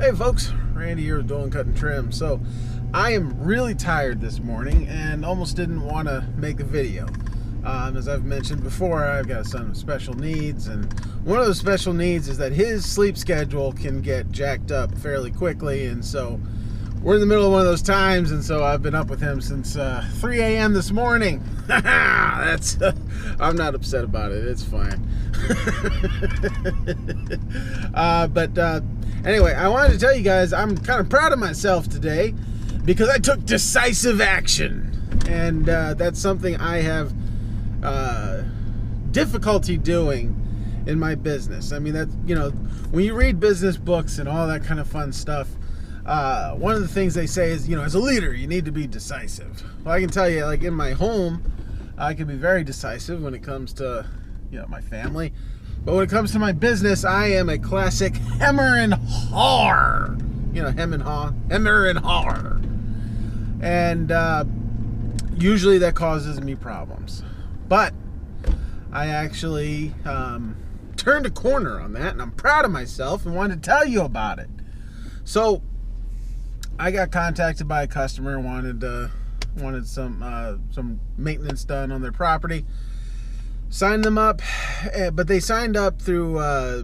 Hey folks, Randy here with Dolan Cut and Trim. So I am really tired this morning and almost didn't want to make a video. As I've mentioned before, I've got a son with special needs, and one of those special needs is that his sleep schedule can get jacked up fairly quickly, and so we're in the middle of one of those times, and so I've been up with him since 3 a.m. this morning. I'm not upset about it, it's fine. Anyway, I wanted to tell you guys I'm kind of proud of myself today because I took decisive action, and that's something I have difficulty doing in my business. I mean, that, you know, when you read business books and all that kind of fun stuff, one of the things they say is, you know, as a leader, you need to be decisive. Well, I can tell you, like in my home, I can be very decisive when it comes to, you know, my family. But when it comes to my business, I am a classic hemmer and haw. You know, hem and haw, hemmer and haw. And usually that causes me problems. But I actually turned a corner on that, and I'm proud of myself and wanted to tell you about it. So I got contacted by a customer and wanted some maintenance done on their property. Signed them up, but they signed up through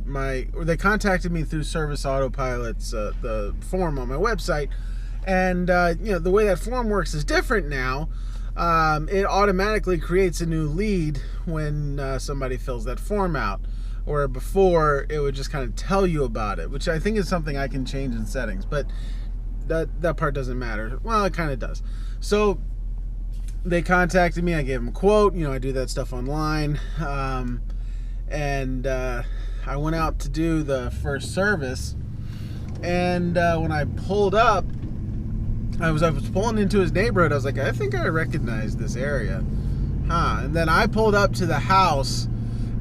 they contacted me through Service Autopilot's the form on my website, and you know, the way that form works is different now. It automatically creates a new lead when somebody fills that form out, where before it would just kind of tell you about it, which I think is something I can change in settings, but that part doesn't matter. Well, it kind of does. So they contacted me, I gave them a quote, you know, I do that stuff online, and I went out to do the first service, and when I pulled up, I was pulling into his neighborhood. I was like, I think I recognize this area, and then I pulled up to the house,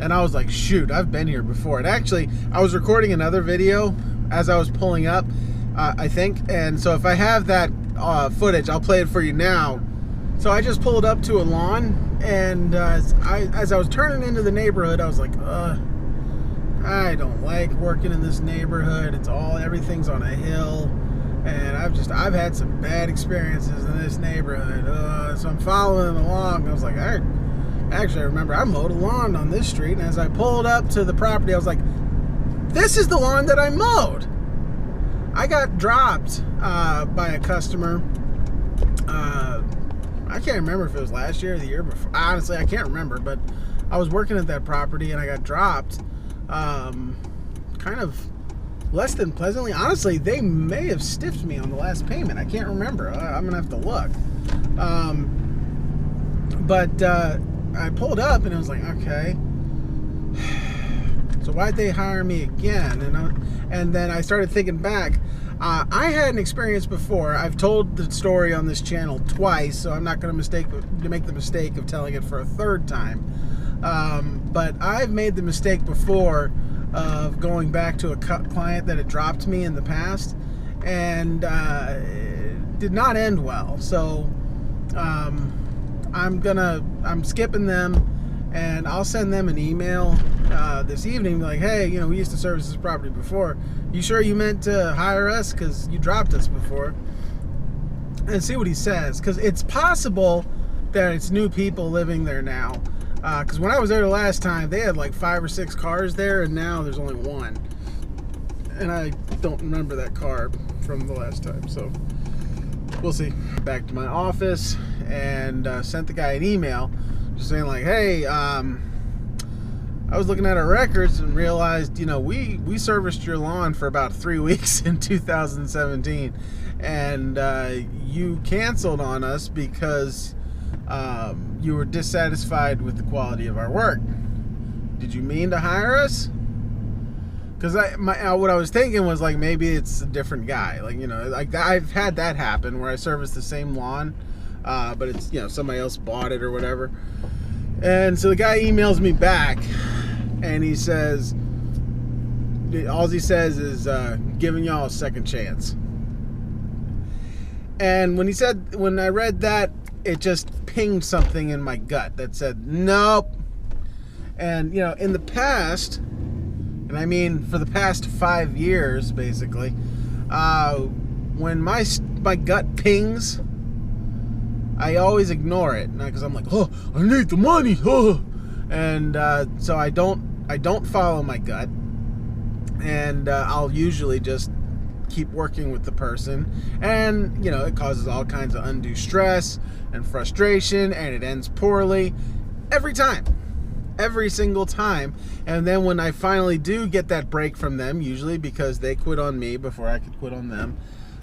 and I was like, shoot, I've been here before. And actually, I was recording another video as I was pulling up, I think, and so if I have that footage, I'll play it for you now. So I just pulled up to a lawn, and as I was turning into the neighborhood, I was like, I don't like working in this neighborhood. Everything's on a hill, and I've had some bad experiences in this neighborhood. So I'm following along. I was like, I remember I mowed a lawn on this street, and as I pulled up to the property, I was like, this is the lawn that I mowed. I got dropped by a customer. I can't remember if it was last year or the year before. Honestly, I can't remember, but I was working at that property and I got dropped kind of less than pleasantly. Honestly, they may have stiffed me on the last payment. I can't remember. I'm going to have to look. But I pulled up and it was like, okay, so why'd they hire me again? And then I started thinking back. I had an experience before. I've told the story on this channel twice, so I'm not going to make the mistake of telling it for a third time. But I've made the mistake before of going back to a client that had dropped me in the past, and it did not end well. So I'm skipping them, and I'll send them an email this evening, like, hey, you know, we used to service this property before. You sure you meant to hire us? Because you dropped us before. And see what he says. Because it's possible that it's new people living there now. Because when I was there the last time, they had like 5 or 6 cars there, and now there's only one. And I don't remember that car from the last time, so we'll see. Back to my office, and sent the guy an email just saying like, hey, I was looking at our records and realized, you know, we serviced your lawn for about 3 weeks in 2017, and you canceled on us because you were dissatisfied with the quality of our work. Did you mean to hire us? Because what I was thinking was like, maybe it's a different guy. Like, you know, like I've had that happen where I serviced the same lawn, but it's, you know, somebody else bought it or whatever. And so the guy emails me back, and he says, all he says is, giving y'all a second chance. And when I read that, it just pinged something in my gut that said, nope. And, you know, in the past, and I mean for the past 5 years, basically, When my gut pings, I always ignore it because I'm like, oh, I need the money, oh. And so I don't follow my gut, and I'll usually just keep working with the person, and it causes all kinds of undue stress and frustration, and it ends poorly every single time. And then when I finally do get that break from them, usually because they quit on me before I could quit on them,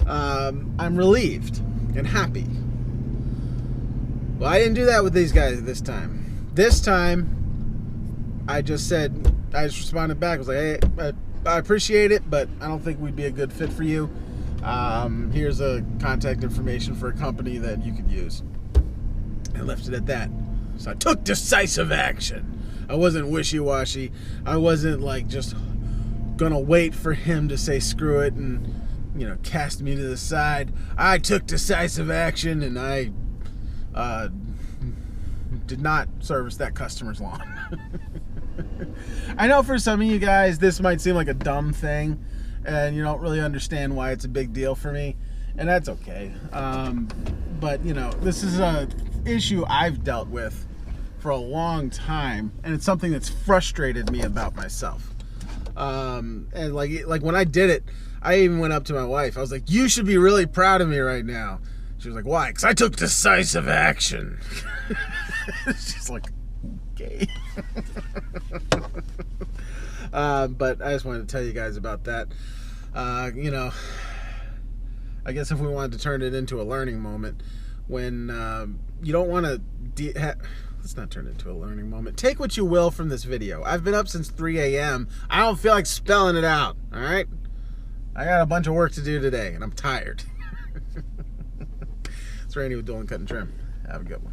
I'm relieved and happy. Well, I didn't do that with these guys this time. This time, I just responded back. I was like, hey, I appreciate it, but I don't think we'd be a good fit for you. Here's a contact information for a company that you could use. I left it at that. So I took decisive action. I wasn't wishy-washy. I wasn't like just gonna wait for him to say screw it and cast me to the side. I took decisive action, and I did not service that customer's lawn. I know for some of you guys this might seem like a dumb thing, and you don't really understand why it's a big deal for me, and that's okay. But this is a issue I've dealt with for a long time, and it's something that's frustrated me about myself. And like when I did it, I even went up to my wife. I was like, you should be really proud of me right now. She was like, why? Because I took decisive action. She's like, okay. But I just wanted to tell you guys about that. I guess if we wanted to turn it into a learning moment, when you don't want to let's not turn it into a learning moment. Take what you will from this video. I've been up since 3 a.m. I don't feel like spelling it out, all right? I got a bunch of work to do today, and I'm tired. It's Randy with Dolan Cut and Trim. Have a good one.